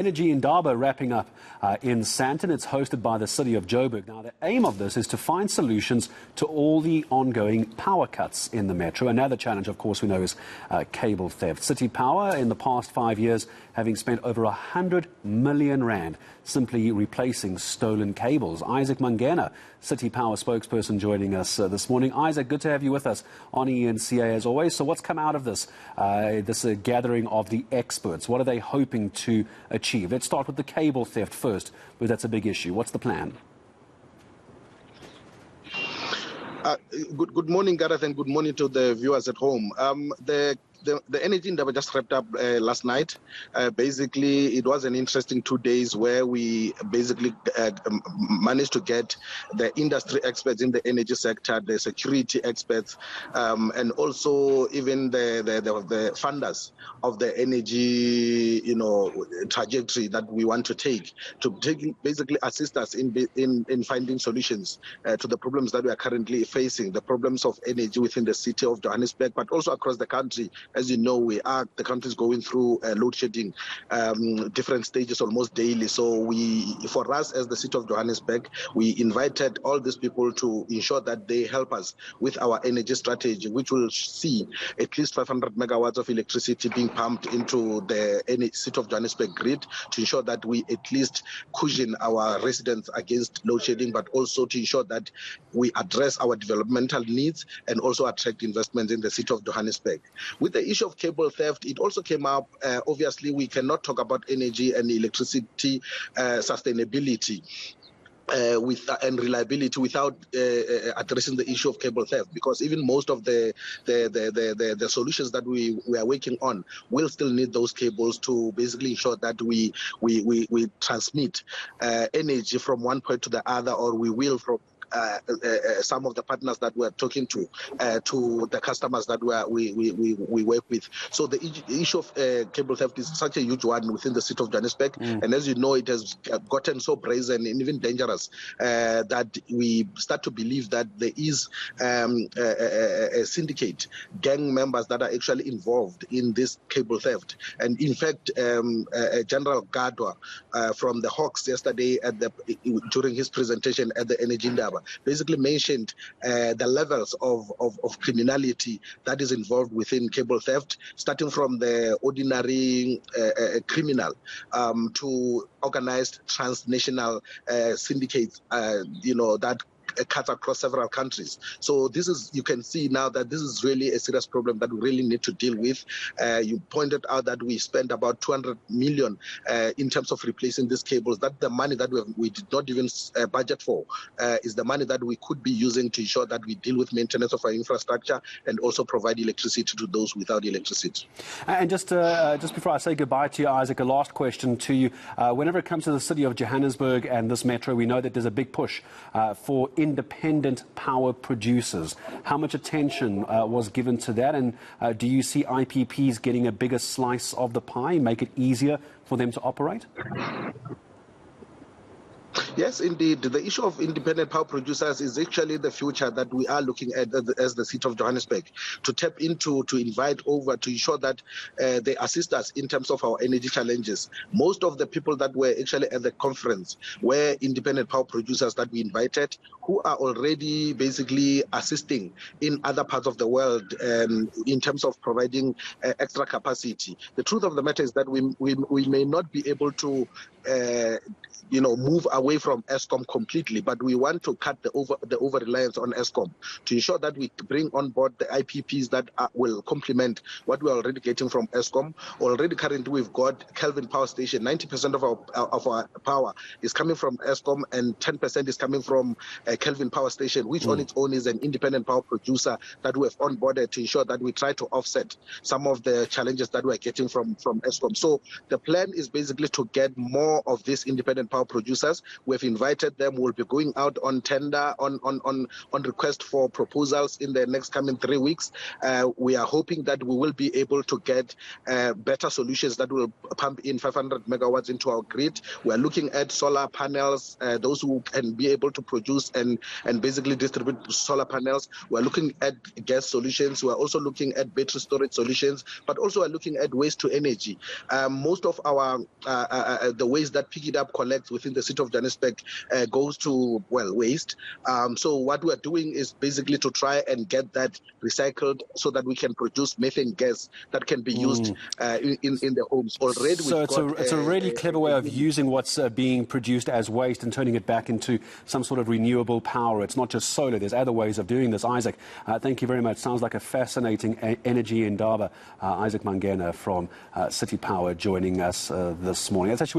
Energy Indaba wrapping up in Sandton. It's hosted by the City of Johannesburg. Now, the aim of this is to find solutions to all the ongoing power cuts in the metro. Another challenge, of course, we know is cable theft. City Power, in the past 5 years, having spent over 100 million rand simply replacing stolen cables. Isaac Mangena, City Power spokesperson, joining us this morning. Isaac, good to have you with us on eNCA as always. So what's come out of this, gathering of the experts? What are they hoping to achieve? Let's start with the cable theft first, because that's a big issue. What's the plan? Good morning, Gareth, and good morning to the viewers at home. The Energy Indaba just wrapped up last night. Basically, it was an interesting 2 days where we basically managed to get the industry experts in the energy sector, the security experts, and also even the funders of the energy, trajectory that we want to basically assist us in finding solutions to the problems that we are currently facing, the problems of energy within the city of Johannesburg, but also across the country. As you know, the country is going through load shedding, different stages almost daily. So for us as the City of Johannesburg, we invited all these people to ensure that they help us with our energy strategy, which will see at least 500 megawatts of electricity being pumped into the City of Johannesburg grid to ensure that we at least cushion our residents against load shedding, but also to ensure that we address our developmental needs and also attract investments in the City of Johannesburg. With the issue of cable theft, it also came up. Obviously, we cannot talk about energy and electricity sustainability and reliability without addressing the issue of cable theft, because even most of the solutions that we are working on will still need those cables to basically ensure that we transmit energy from one point to the other, or we will from some of the partners that we're talking to the customers that we work with. So the issue of cable theft is such a huge one within the City of Johannesburg. And as you know, it has gotten so brazen and even dangerous that we start to believe that there is a syndicate, gang members that are actually involved in this cable theft. And in fact, General Gadwa from the Hawks yesterday during his presentation at the Energy Indaba basically mentioned the levels of criminality that is involved within cable theft, starting from the ordinary criminal to organized transnational syndicates, that cuts across several countries. So you can see now that this is really a serious problem that we really need to deal with. You pointed out that we spent about 200 million in terms of replacing these cables. That the money that we did not even budget for is the money that we could be using to ensure that we deal with maintenance of our infrastructure and also provide electricity to those without electricity. And just before I say goodbye to you, Isaac, a last question to you. Whenever it comes to the City of Johannesburg and this metro, we know that there's a big push for independent power producers. How much attention was given to that, and do you see IPPs getting a bigger slice of the pie, make it easier for them to operate? Yes, indeed. The issue of independent power producers is actually the future that we are looking at as the City of Johannesburg, to tap into, to invite over, to ensure that they assist us in terms of our energy challenges. Most of the people that were actually at the conference were independent power producers that we invited, who are already basically assisting in other parts of the world in terms of providing extra capacity. The truth of the matter is that we may not be able to move away from Eskom completely, but we want to cut the over-reliance on Eskom to ensure that we bring on board the IPPs that will complement what we're already getting from Eskom. Already currently we've got Kelvin Power Station. 90% of our power is coming from Eskom and 10% is coming from Kelvin Power Station, which on its own is an independent power producer that we have onboarded to ensure that we try to offset some of the challenges that we're getting from Eskom. So the plan is basically to get more of these independent power our producers. We've invited them. We'll be going out on tender, on request for proposals in the next coming 3 weeks. We are hoping that we will be able to get better solutions that will pump in 500 megawatts into our grid. We're looking at solar panels, those who can be able to produce and basically distribute solar panels. We're looking at gas solutions. We're also looking at battery storage solutions, but also we're looking at waste to energy. Most of our the waste that Pick It Up collects within the City of Johannesburg goes to, well, waste. So what we're doing is basically to try and get that recycled so that we can produce methane gas that can be used in the homes. Already, so it's a really clever way of using what's being produced as waste and turning it back into some sort of renewable power. It's not just solar. There's other ways of doing this. Isaac, thank you very much. Sounds like a fascinating Energy Indaba. Isaac Mangena from City Power joining us this morning. That's actually